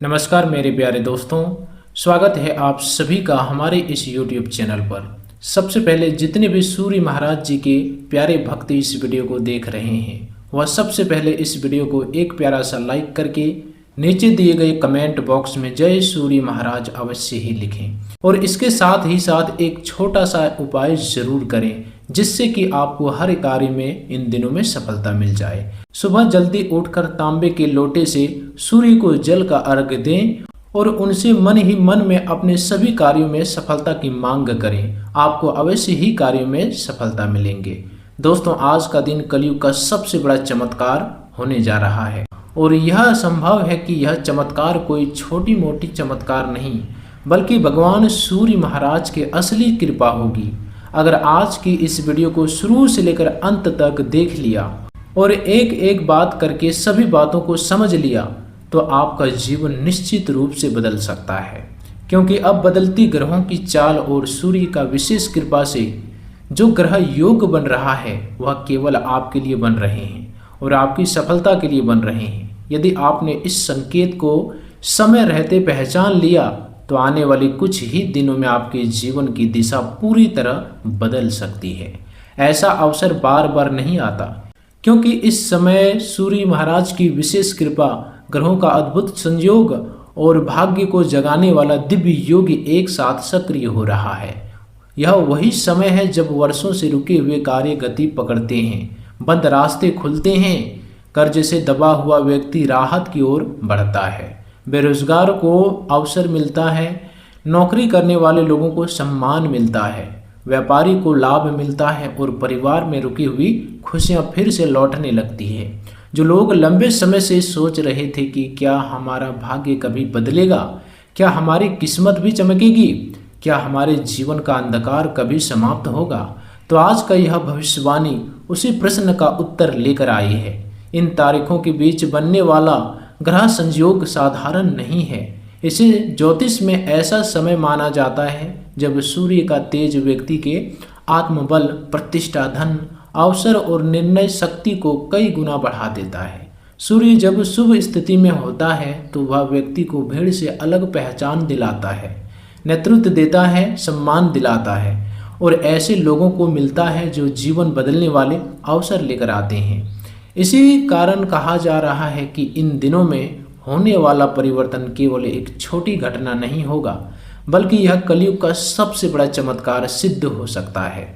नमस्कार मेरे प्यारे दोस्तों, स्वागत है आप सभी का हमारे इस YouTube चैनल पर। सबसे पहले जितने भी सूर्य महाराज जी के प्यारे भक्त इस वीडियो को देख रहे हैं वह सबसे पहले इस वीडियो को एक प्यारा सा लाइक करके नीचे दिए गए कमेंट बॉक्स में जय सूर्य महाराज अवश्य ही लिखें और इसके साथ ही साथ एक छोटा सा उपाय जरूर करें जिससे कि आपको हर कार्य में इन दिनों में सफलता मिल जाए। सुबह जल्दी उठकर तांबे के लोटे से सूर्य को जल का अर्घ्य दें और उनसे मन ही मन में अपने सभी कार्यों में सफलता की मांग करें। आपको अवश्य ही कार्यों में सफलता मिलेंगे। दोस्तों, आज का दिन कलयुग का सबसे बड़ा चमत्कार होने जा रहा है और यह संभव है कि यह चमत्कार कोई छोटी मोटी चमत्कार नहीं बल्कि भगवान सूर्य महाराज के असली कृपा होगी। अगर आज की इस वीडियो को शुरू से लेकर अंत तक देख लिया और एक एक बात करके सभी बातों को समझ लिया तो आपका जीवन निश्चित रूप से बदल सकता है, क्योंकि अब बदलती ग्रहों की चाल और सूर्य का विशेष कृपा से जो ग्रह योग बन रहा है वह केवल आपके लिए बन रहे हैं और आपकी सफलता के लिए बन रहे हैं। यदि आपने इस संकेत को समय रहते पहचान लिया तो आने वाले कुछ ही दिनों में आपके जीवन की दिशा पूरी तरह बदल सकती है। ऐसा अवसर बार बार नहीं आता, क्योंकि इस समय सूर्य महाराज की विशेष कृपा, ग्रहों का अद्भुत संयोग और भाग्य को जगाने वाला दिव्य योग एक साथ सक्रिय हो रहा है। यह वही समय है जब वर्षों से रुके हुए कार्य गति पकड़ते हैं, बंद रास्ते खुलते हैं, कर्ज से दबा हुआ व्यक्ति राहत की ओर बढ़ता है, बेरोजगार को अवसर मिलता है, नौकरी करने वाले लोगों को सम्मान मिलता है, व्यापारी को लाभ मिलता है और परिवार में रुकी हुई खुशियां फिर से लौटने लगती है। जो लोग लंबे समय से सोच रहे थे कि क्या हमारा भाग्य कभी बदलेगा, क्या हमारी किस्मत भी चमकेगी, क्या हमारे जीवन का अंधकार कभी समाप्त होगा, तो आज का यह भविष्यवाणी उसी प्रश्न का उत्तर लेकर आई है। इन तारीखों के बीच बनने वाला ग्रह संयोग साधारण नहीं है। इसे ज्योतिष में ऐसा समय माना जाता है जब सूर्य का तेज व्यक्ति के आत्मबल, प्रतिष्ठा, धन, अवसर और निर्णय शक्ति को कई गुना बढ़ा देता है। सूर्य जब शुभ स्थिति में होता है तो वह व्यक्ति को भीड़ से अलग पहचान दिलाता है, नेतृत्व देता है, सम्मान दिलाता है और ऐसे लोगों को मिलता है जो जीवन बदलने वाले अवसर लेकर आते हैं। इसी कारण कहा जा रहा है कि इन दिनों में होने वाला परिवर्तन केवल एक छोटी घटना नहीं होगा बल्कि यह कलयुग का सबसे बड़ा चमत्कार सिद्ध हो सकता है।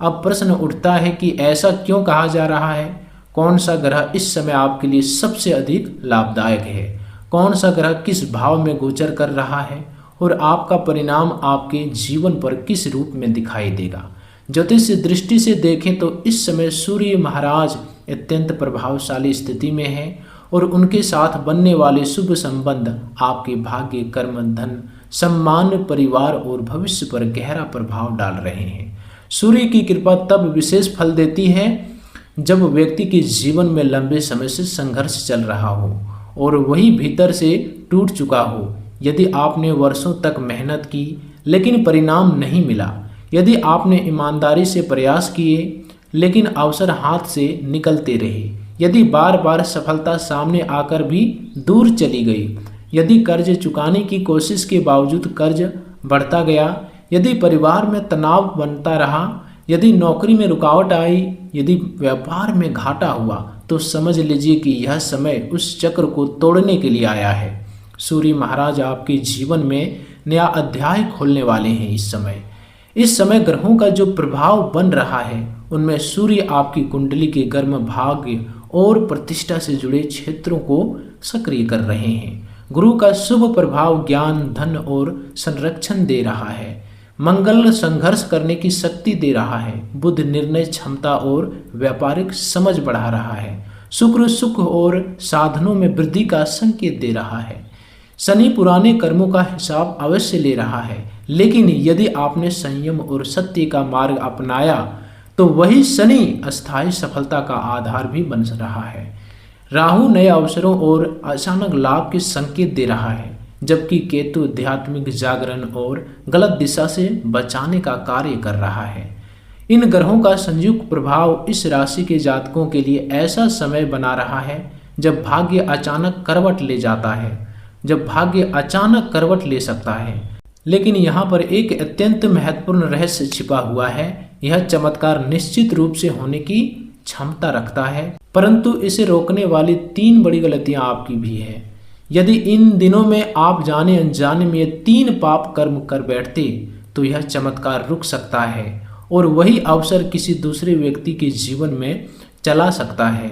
अब प्रश्न उठता है कि ऐसा क्यों कहा जा रहा है? कौन सा ग्रह इस समय आपके लिए सबसे अधिक लाभदायक है? कौन सा ग्रह किस भाव में गोचर कर रहा है और आपका परिणाम आपके जीवन पर किस रूप में दिखाई देगा? ज्योतिष दृष्टि से देखें तो इस समय सूर्य महाराज अत्यंत प्रभावशाली स्थिति में है और उनके साथ बनने वाले शुभ संबंध आपके भाग्य, कर्म, धन, सम्मान, परिवार और भविष्य पर गहरा प्रभाव डाल रहे हैं। सूर्य की कृपा तब विशेष फल देती है जब व्यक्ति के जीवन में लंबे समय से संघर्ष चल रहा हो और वही भीतर से टूट चुका हो। यदि आपने वर्षों तक मेहनत की लेकिन परिणाम नहीं मिला, यदि आपने ईमानदारी से प्रयास किए लेकिन अवसर हाथ से निकलते रहे, यदि बार बार सफलता सामने आकर भी दूर चली गई, यदि कर्ज चुकाने की कोशिश के बावजूद कर्ज बढ़ता गया, यदि परिवार में तनाव बनता रहा, यदि नौकरी में रुकावट आई, यदि व्यापार में घाटा हुआ, तो समझ लीजिए कि यह समय उस चक्र को तोड़ने के लिए आया है। सूर्य महाराज आपके जीवन में नया अध्याय खोलने वाले हैं। इस समय ग्रहों का जो प्रभाव बन रहा है उनमें सूर्य आपकी कुंडली के गर्म भाग्य और प्रतिष्ठा से जुड़े क्षेत्रों को सक्रिय कर रहे हैं। गुरु का शुभ प्रभाव ज्ञान, धन और संरक्षण दे रहा है। मंगल संघर्ष करने की शक्ति दे रहा है। बुध निर्णय क्षमता और व्यापारिक समझ बढ़ा रहा है। शुक्र सुख और साधनों में वृद्धि का संकेत दे रहा है। शनि पुराने कर्मों का हिसाब अवश्य ले रहा है, लेकिन यदि आपने संयम और सत्य का मार्ग अपनाया तो वही शनि अस्थायी सफलता का आधार भी बन रहा है। राहु नए अवसरों और अचानक लाभ के संकेत दे रहा है, जबकि केतु आध्यात्मिक जागरण और गलत दिशा से बचाने का कार्य कर रहा है। इन ग्रहों का संयुक्त प्रभाव इस राशि के जातकों के लिए ऐसा समय बना रहा है जब भाग्य अचानक करवट ले जाता है। जब भाग्य अचानक करवट ले सकता है। लेकिन यहाँ पर एक अत्यंत महत्वपूर्ण रहस्य छिपा हुआ है। यह चमत्कार निश्चित रूप से होने की क्षमता रखता है, परंतु इसे रोकने वाली 3 बड़ी गलतियां आपकी भी है। यदि इन दिनों में आप जाने अनजाने में ये 3 पाप कर्म कर बैठते तो यह चमत्कार रुक सकता है और वही अवसर किसी दूसरे व्यक्ति के जीवन में चला सकता है।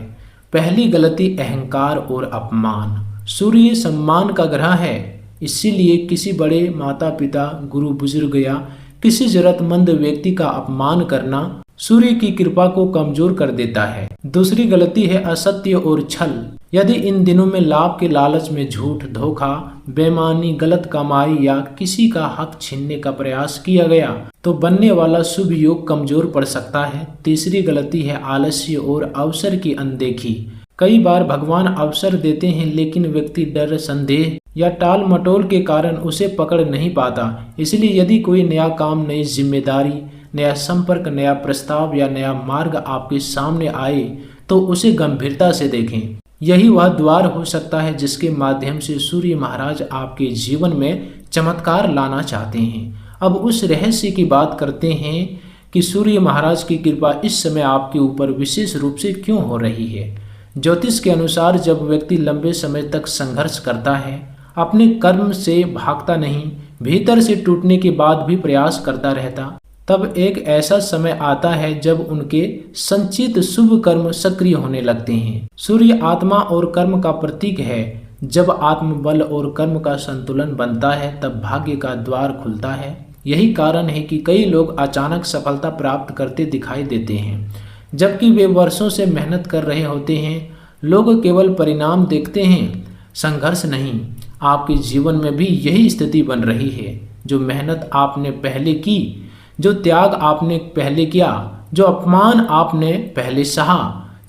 पहली गलती, अहंकार और अपमान। सूर्य सम्मान का ग्रह है, इसीलिए किसी बड़े माता पिता, गुरु बुजुर्ग या किसी जरूरतमंद व्यक्ति का अपमान करना सूर्य की कृपा को कमजोर कर देता है। दूसरी गलती है असत्य और छल। यदि इन दिनों में लाभ के लालच में झूठ, धोखा, बेईमानी, गलत कमाई या किसी का हक छीनने का प्रयास किया गया तो बनने वाला शुभ योग कमजोर पड़ सकता है। तीसरी गलती है आलस्य और अवसर की अनदेखी। कई बार भगवान अवसर देते हैं लेकिन व्यक्ति डर, संदेह या टाल मटोल के कारण उसे पकड़ नहीं पाता। इसलिए यदि कोई नया काम, नई जिम्मेदारी, नया संपर्क, नया प्रस्ताव या नया मार्ग आपके सामने आए तो उसे गंभीरता से देखें। यही वह द्वार हो सकता है जिसके माध्यम से सूर्य महाराज आपके जीवन में चमत्कार लाना चाहते हैं। अब उस रहस्य की बात करते हैं कि सूर्य महाराज की कृपा इस समय आपके ऊपर विशेष रूप से क्यों हो रही है। ज्योतिष के अनुसार जब व्यक्ति लंबे समय तक संघर्ष करता है, अपने कर्म से भागता नहीं, भीतर से टूटने के बाद भी प्रयास करता रहता, तब एक ऐसा समय आता है जब उनके संचित शुभ कर्म सक्रिय होने लगते हैं। सूर्य आत्मा और कर्म का प्रतीक है। जब आत्मबल और कर्म का संतुलन बनता है तब भाग्य का द्वार खुलता है। यही कारण है कि कई लोग अचानक सफलता प्राप्त करते दिखाई देते हैं, जबकि वे वर्षों से मेहनत कर रहे होते हैं। लोग केवल परिणाम देखते हैं, संघर्ष नहीं। आपके जीवन में भी यही स्थिति बन रही है। जो मेहनत आपने पहले की, जो त्याग आपने पहले किया, जो अपमान आपने पहले सहा,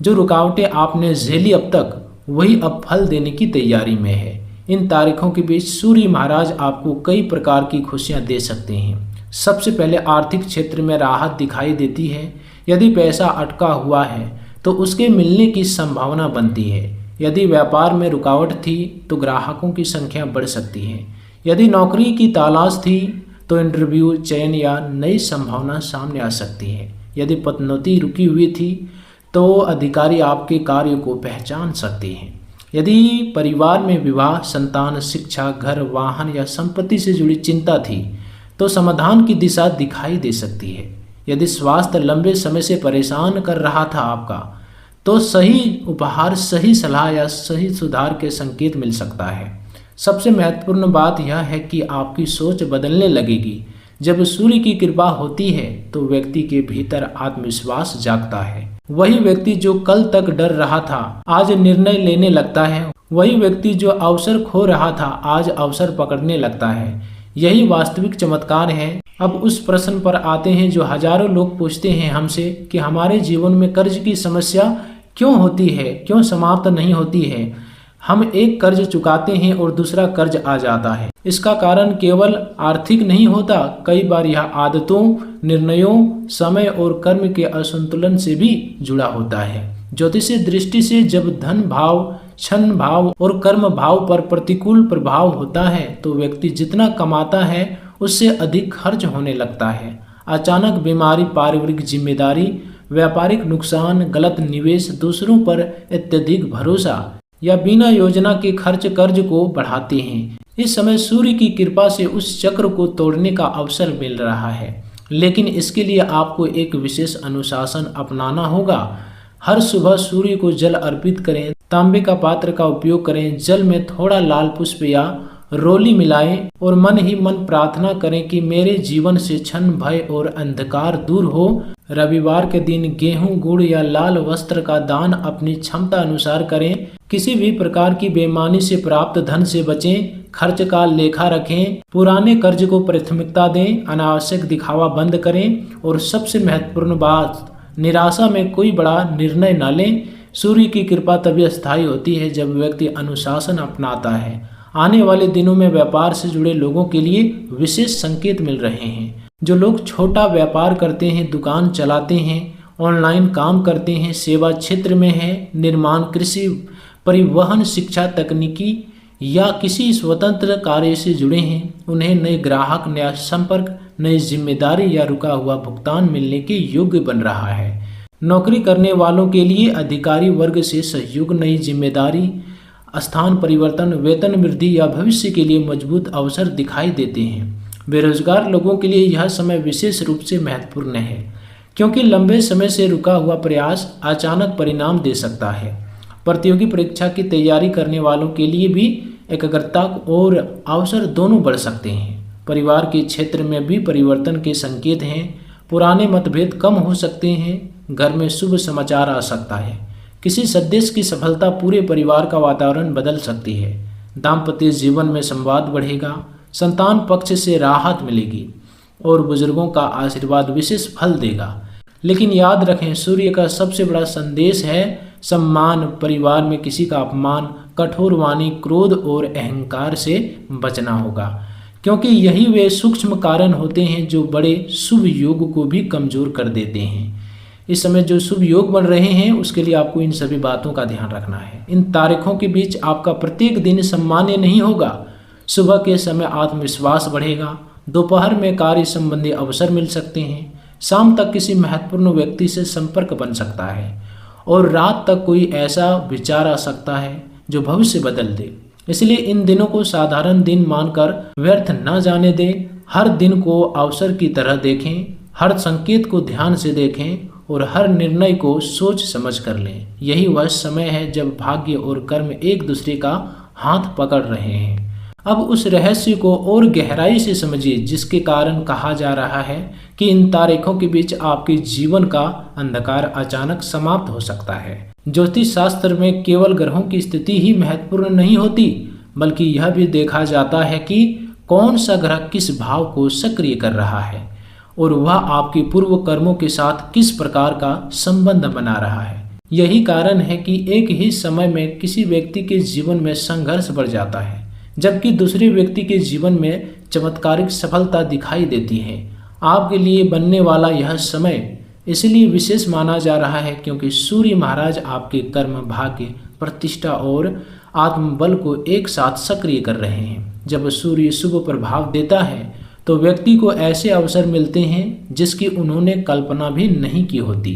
जो रुकावटें आपने झेली अब तक, वही अब फल देने की तैयारी में है। इन तारीखों के बीच सूर्य महाराज आपको कई प्रकार की खुशियां दे सकते हैं। सबसे पहले आर्थिक क्षेत्र में राहत दिखाई देती है। यदि पैसा अटका हुआ है तो उसके मिलने की संभावना बनती है। यदि व्यापार में रुकावट थी तो ग्राहकों की संख्या बढ़ सकती है। यदि नौकरी की तलाश थी तो इंटरव्यू, चयन या नई संभावना सामने आ सकती है। यदि पदोन्नति रुकी हुई थी तो अधिकारी आपके कार्य को पहचान सकते हैं। यदि परिवार में विवाह, संतान, शिक्षा, घर, वाहन या संपत्ति से जुड़ी चिंता थी तो समाधान की दिशा दिखाई दे सकती है। यदि स्वास्थ्य लंबे समय से परेशान कर रहा था आपका, तो सही उपहार, सही सलाह या सही सुधार के संकेत मिल सकता है। सबसे महत्वपूर्ण बात यह है कि आपकी सोच बदलने लगेगी। जब सूर्य की कृपा होती है तो व्यक्ति के भीतर आत्मविश्वास जागता है। वही व्यक्ति जो कल तक डर रहा था आज निर्णय लेने लगता है। वही व्यक्ति जो अवसर खो रहा था आज अवसर पकड़ने लगता है। यही वास्तविक चमत्कार है। अब उस प्रश्न पर आते हैं जो हजारों लोग पूछते हैं हमसे कि हमारे जीवन में कर्ज की समस्या क्यों होती है, क्यों समाप्त नहीं होती है। हम एक कर्ज चुकाते हैं और दूसरा कर्ज आ जाता है। इसका कारण केवल आर्थिक नहीं होता, कई बार यह आदतों, निर्णयों, समय और कर्म के असंतुलन से भी जुड़ा होता है। ज्योतिषीय दृष्टि से जब धन भाव, क्षण भाव और कर्म भाव पर प्रतिकूल प्रभाव होता है तो व्यक्ति जितना कमाता है उससे अधिक खर्च होने लगता है। अचानक बीमारी, पारिवारिक जिम्मेदारी, व्यापारिक नुकसान, गलत निवेश, दूसरों पर अत्यधिक भरोसा या बिना योजना के खर्च कर्ज को बढ़ाते हैं। इस समय सूर्य की कृपा से उस चक्र को तोड़ने का अवसर मिल रहा है, लेकिन इसके लिए आपको एक विशेष अनुशासन अपनाना होगा। हर सुबह सूर्य को जल अर्पित करें, तांबे का पात्र का उपयोग करें, जल में थोड़ा लाल पुष्प या रोली मिलाएं और मन ही मन प्रार्थना करें कि मेरे जीवन से क्षण, भय और अंधकार दूर हो। रविवार के दिन गेहूं, गुड़ या लाल वस्त्र का दान अपनी क्षमता अनुसार करें। किसी भी प्रकार की बेईमानी से प्राप्त धन से बचें। खर्च का लेखा रखें, पुराने कर्ज को प्राथमिकता दें, अनावश्यक दिखावा बंद करें और सबसे महत्वपूर्ण बात, निराशा में कोई बड़ा निर्णय न लें। सूर्य की कृपा तभी स्थायी होती है जब व्यक्ति अनुशासन अपनाता है। आने वाले दिनों में व्यापार से जुड़े लोगों के लिए विशेष संकेत मिल रहे हैं। जो लोग छोटा व्यापार करते हैं, दुकान चलाते हैं, ऑनलाइन काम करते हैं, सेवा क्षेत्र में हैं, निर्माण, कृषि, परिवहन, शिक्षा, तकनीकी या किसी स्वतंत्र कार्य से जुड़े हैं, उन्हें नए ग्राहक, नया संपर्क, नई जिम्मेदारी या रुका हुआ भुगतान मिलने के योग्य बन रहा है। नौकरी करने वालों के लिए अधिकारी वर्ग से सहयोग, नई जिम्मेदारी, स्थान परिवर्तन, वेतन वृद्धि या भविष्य के लिए मजबूत अवसर दिखाई देते हैं। बेरोजगार लोगों के लिए यह समय विशेष रूप से महत्वपूर्ण है, क्योंकि लंबे समय से रुका हुआ प्रयास अचानक परिणाम दे सकता है। प्रतियोगी परीक्षा की तैयारी करने वालों के लिए भी एकाग्रता और अवसर दोनों बढ़ सकते हैं। परिवार के क्षेत्र में भी परिवर्तन के संकेत हैं। पुराने मतभेद कम हो सकते हैं, घर में शुभ समाचार आ सकता है, किसी सदस्य की सफलता पूरे परिवार का वातावरण बदल सकती है। दाम्पत्य जीवन में संवाद बढ़ेगा, संतान पक्ष से राहत मिलेगी और बुजुर्गों का आशीर्वाद विशेष फल देगा। लेकिन याद रखें, सूर्य का सबसे बड़ा संदेश है सम्मान। परिवार में किसी का अपमान, कठोर वाणी, क्रोध और अहंकार से बचना होगा, क्योंकि यही वे सूक्ष्म कारण होते हैं जो बड़े शुभ योग को भी कमजोर कर देते हैं। इस समय जो शुभ योग बन रहे हैं उसके लिए आपको इन सभी बातों का ध्यान रखना है। इन तारीखों के बीच आपका प्रत्येक दिन सामान्य नहीं होगा। सुबह के समय आत्मविश्वास बढ़ेगा, दोपहर में कार्य संबंधी अवसर मिल सकते हैं, शाम तक किसी महत्वपूर्ण व्यक्ति से संपर्क बन सकता है और रात तक कोई ऐसा विचार आ सकता है जो भविष्य बदल दे। इसलिए इन दिनों को साधारण दिन मानकर व्यर्थ न जाने दें। हर दिन को अवसर की तरह देखें, हर संकेत को ध्यान से देखें और हर निर्णय को सोच समझ कर लें। यही वह समय है जब भाग्य और कर्म एक दूसरे का हाथ पकड़ रहे हैं। अब उस रहस्य को और गहराई से समझिए जिसके कारण कहा जा रहा है कि इन तारीखों के बीच आपके जीवन का अंधकार अचानक समाप्त हो सकता है। ज्योतिष शास्त्र में केवल ग्रहों की स्थिति ही महत्वपूर्ण नहीं होती, बल्कि यह भी देखा जाता है कि कौन सा ग्रह किस भाव को सक्रिय कर रहा है और वह आपके पूर्व कर्मों के साथ किस प्रकार का संबंध बना रहा है। यही कारण है कि एक ही समय में किसी व्यक्ति के जीवन में संघर्ष बढ़ जाता है, जबकि दूसरे व्यक्ति के जीवन में चमत्कारिक सफलता दिखाई देती है। आपके लिए बनने वाला यह समय इसलिए विशेष माना जा रहा है क्योंकि सूर्य महाराज आपके कर्म, भाग्य, प्रतिष्ठा और आत्मबल को एक साथ सक्रिय कर रहे हैं। जब सूर्य शुभ प्रभाव देता है तो व्यक्ति को ऐसे अवसर मिलते हैं जिसकी उन्होंने कल्पना भी नहीं की होती।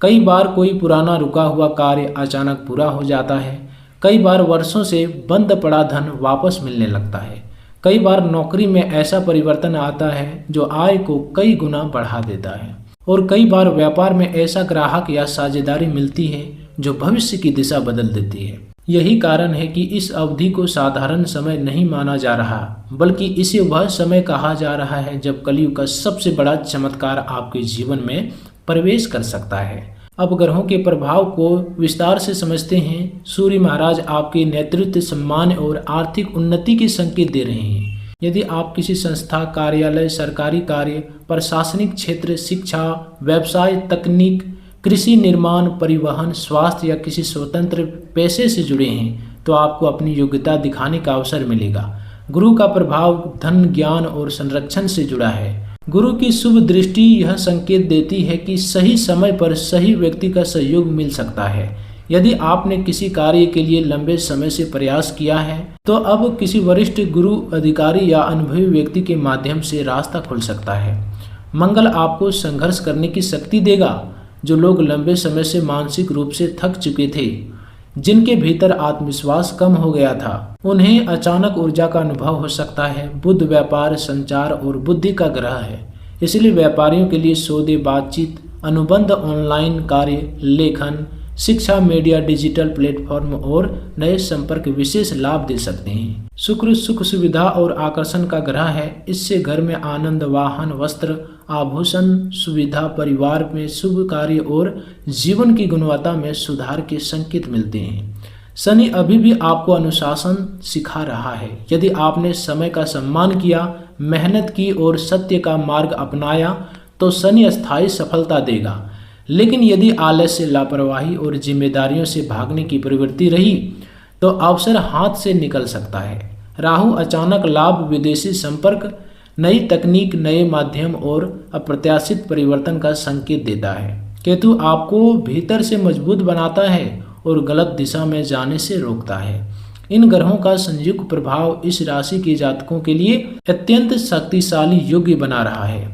कई बार कोई पुराना रुका हुआ कार्य अचानक पूरा हो जाता है। कई बार वर्षों से बंद पड़ा धन वापस मिलने लगता है। कई बार नौकरी में ऐसा परिवर्तन आता है जो आय को कई गुना बढ़ा देता है और कई बार व्यापार में ऐसा ग्राहक या साझेदारी मिलती है जो भविष्य की दिशा बदल देती है। यही कारण है कि इस अवधि को साधारण समय नहीं माना जा रहा, बल्कि इसे वह समय कहा जा रहा है जब कलयुग का सबसे बड़ा चमत्कार आपके जीवन में प्रवेश कर सकता है। अब ग्रहों के प्रभाव को विस्तार से समझते हैं। सूर्य महाराज आपके नेतृत्व, सम्मान और आर्थिक उन्नति के संकेत दे रहे हैं। यदि आप किसी संस्था, कार्यालय, सरकारी कार्य, प्रशासनिक क्षेत्र, शिक्षा, व्यवसाय, तकनीक, कृषि, निर्माण, परिवहन, स्वास्थ्य या किसी स्वतंत्र पेशे से जुड़े हैं तो आपको अपनी योग्यता दिखाने का अवसर मिलेगा। गुरु का प्रभाव धन, ज्ञान और संरक्षण से जुड़ा है। गुरु की शुभ दृष्टि यह संकेत देती है कि सही समय पर सही व्यक्ति का सहयोग मिल सकता है। यदि आपने किसी कार्य के लिए लंबे समय से प्रयास किया है तो अब किसी वरिष्ठ गुरु, अधिकारी या अनुभवी व्यक्ति के माध्यम से रास्ता खुल सकता है। मंगल आपको संघर्ष करने की शक्ति देगा। जो लोग लंबे समय से मानसिक रूप से थक चुके थे, जिनके भीतर आत्मविश्वास कम हो गया था, उन्हें अचानक ऊर्जा का अनुभव हो सकता है। बुध व्यापार, संचार और बुद्धि का ग्रह है, इसलिए व्यापारियों के लिए सौदे, बातचीत, अनुबंध, ऑनलाइन कार्य, लेखन, शिक्षा, मीडिया, डिजिटल प्लेटफॉर्म और नए संपर्क विशेष लाभ दे सकते हैं। शुक्र सुख, सुविधा और आकर्षण का ग्रह है, इससे घर में आनंद, वाहन, वस्त्र, आभूषण, सुविधा, परिवार में शुभ कार्य और जीवन की गुणवत्ता में सुधार के संकेत मिलते हैं। शनि अभी भी आपको अनुशासन सिखा रहा है। यदि आपने समय का सम्मान किया, मेहनत की और सत्य का मार्ग अपनाया तो शनि अस्थायी सफलता देगा। लेकिन यदि आलस्य, लापरवाही और जिम्मेदारियों से भागने की प्रवृत्ति रही तो अवसर हाथ से निकल सकता है। राहु अचानक लाभ, विदेशी संपर्क, नई तकनीक, नए माध्यम और अप्रत्याशित परिवर्तन का संकेत देता है। केतु आपको भीतर से मजबूत बनाता है और गलत दिशा में जाने से रोकता है। इन ग्रहों का संयुक्त प्रभाव इस राशि के जातकों के लिए अत्यंत शक्तिशाली योग्य बना रहा है।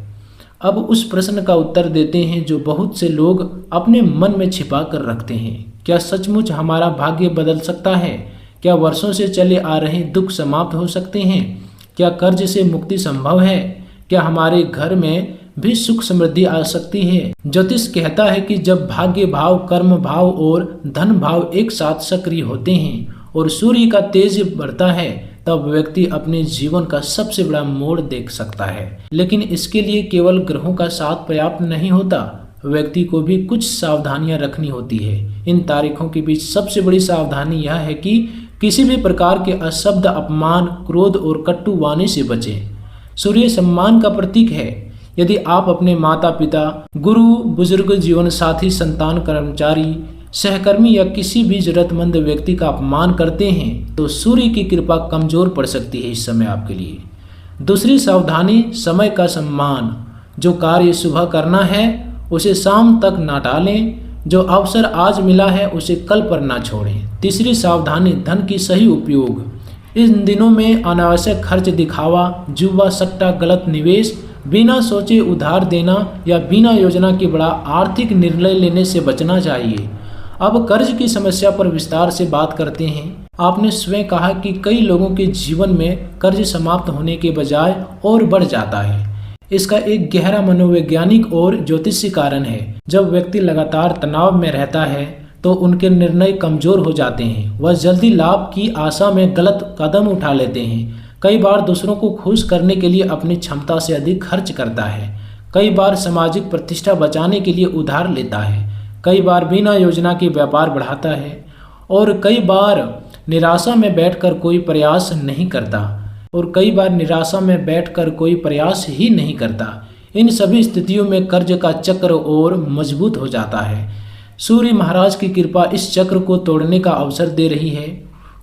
अब उस प्रश्न का उत्तर देते हैं जो बहुत से लोग अपने मन में छिपा कर रखते हैं। क्या सचमुच हमारा भाग्य बदल सकता है? क्या वर्षों से चले आ रहे दुख समाप्त हो सकते हैं? क्या कर्ज से मुक्ति संभव है? क्या हमारे घर में भी सुख समृद्धि आ सकती है? ज्योतिष कहता है कि जब भाग्य भाव, कर्म भाव और धन भाव एक साथ सक्रिय होते हैं और सूर्य का तेज बढ़ता है, तब व्यक्ति अपने जीवन का सबसे बड़ा मोड़ देख सकता है। लेकिन इसके लिए केवल ग्रहों का साथ पर्याप्त नहीं होता, व्यक्ति को भी कुछ सावधानियां रखनी होती है। इन तारीखों के बीच सबसे बड़ी सावधानी यह है कि किसी भी प्रकार के अशब्द, अपमान, क्रोध और कटु वाणी से बचें। सूर्य सम्मान का प्रतीक है। यदि आप अपने माता पिता, गुरु, बुजुर्ग, जीवन साथी, संतान, कर्मचारी, सहकर्मी या किसी भी जरूरतमंद व्यक्ति का अपमान करते हैं तो सूर्य की कृपा कमजोर पड़ सकती है इस समय आपके लिए। दूसरी सावधानी, समय का सम्मान। जो कार्य सुबह करना है उसे शाम तक ना टालें। जो अवसर आज मिला है उसे कल पर ना छोड़ें। तीसरी सावधानी, धन की सही उपयोग। इन दिनों में अनावश्यक खर्च, दिखावा, जुआ, सट्टा, गलत निवेश, बिना सोचे उधार देना या बिना योजना के बड़ा आर्थिक निर्णय लेने से बचना चाहिए। अब कर्ज की समस्या पर विस्तार से बात करते हैं। आपने स्वयं कहा कि कई लोगों के जीवन में कर्ज समाप्त होने के बजाय और बढ़ जाता है। इसका एक गहरा मनोवैज्ञानिक और ज्योतिषीय कारण है। जब व्यक्ति लगातार तनाव में रहता है तो उनके निर्णय कमजोर हो जाते हैं। वह जल्दी लाभ की आशा में गलत कदम उठा लेते हैं। कई बार दूसरों को खुश करने के लिए अपनी क्षमता से अधिक खर्च करता है। कई बार सामाजिक प्रतिष्ठा बचाने के लिए उधार लेता है। कई बार बिना योजना के व्यापार बढ़ाता है और कई बार निराशा में बैठकर कोई प्रयास ही नहीं करता। इन सभी स्थितियों में कर्ज का चक्र और मजबूत हो जाता है। सूर्य महाराज की कृपा इस चक्र को तोड़ने का अवसर दे रही है।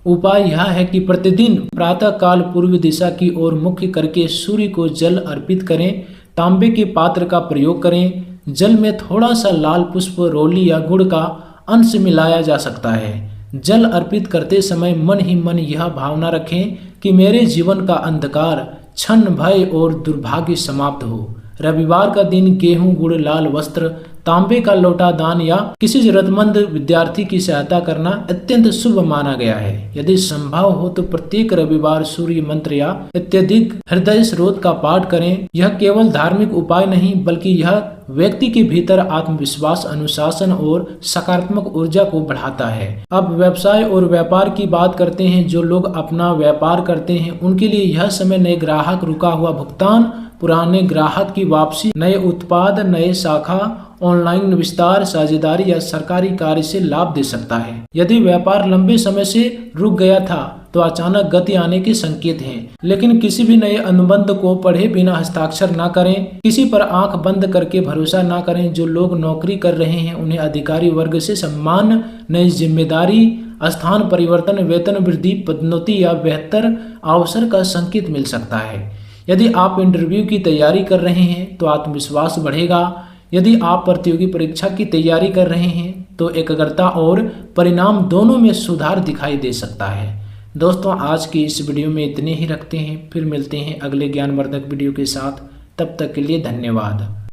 उपाय यह है कि प्रतिदिन प्रातः काल पूर्व दिशा की ओर मुख करके सूर्य को जल अर्पित करें। तांबे के पात्र का प्रयोग करें। जल में थोड़ा सा लाल पुष्प, रोली या गुड़ का अंश मिलाया जा सकता है। जल अर्पित करते समय मन ही मन यह भावना रखें कि मेरे जीवन का अंधकार, क्षण, भय और दुर्भाग्य समाप्त हो। रविवार का दिन गेहूं, गुड़, लाल वस्त्र, तांबे का लोटा दान या किसी जरूरतमंद विद्यार्थी की सहायता करना अत्यंत शुभ माना गया है। यदि संभव हो तो प्रत्येक रविवार सूर्य मंत्र या अत्यधिक हृदय स्रोत का पाठ करें। यह केवल धार्मिक उपाय नहीं बल्कि यह व्यक्ति के भीतर आत्मविश्वास, अनुशासन और सकारात्मक ऊर्जा को बढ़ाता है। अब व्यवसाय और व्यापार की बात करते हैं। जो लोग अपना व्यापार करते हैं उनके लिए यह समय नए ग्राहक, रुका हुआ भुगतान, पुराने ग्राहक की वापसी, नए उत्पाद, नए शाखा, ऑनलाइन विस्तार, साझेदारी या सरकारी कार्य से लाभ दे सकता है। यदि व्यापार लंबे समय से रुक गया था तो अचानक गति आने के संकेत हैं। लेकिन किसी भी नए अनुबंध को पढ़े बिना हस्ताक्षर न करें। किसी पर आंख बंद करके भरोसा न करें। जो लोग नौकरी कर रहे हैं उन्हें अधिकारी वर्ग से सम्मान, नई जिम्मेदारी, स्थान परिवर्तन, वेतन वृद्धि, पदोन्नति या बेहतर अवसर का संकेत मिल सकता है। यदि आप इंटरव्यू की तैयारी कर रहे हैं तो आत्मविश्वास बढ़ेगा। यदि आप प्रतियोगी परीक्षा की तैयारी कर रहे हैं तो एकाग्रता और परिणाम दोनों में सुधार दिखाई दे सकता है। दोस्तों, आज की इस वीडियो में इतने ही रखते हैं। फिर मिलते हैं अगले ज्ञानवर्धक वीडियो के साथ। तब तक के लिए धन्यवाद।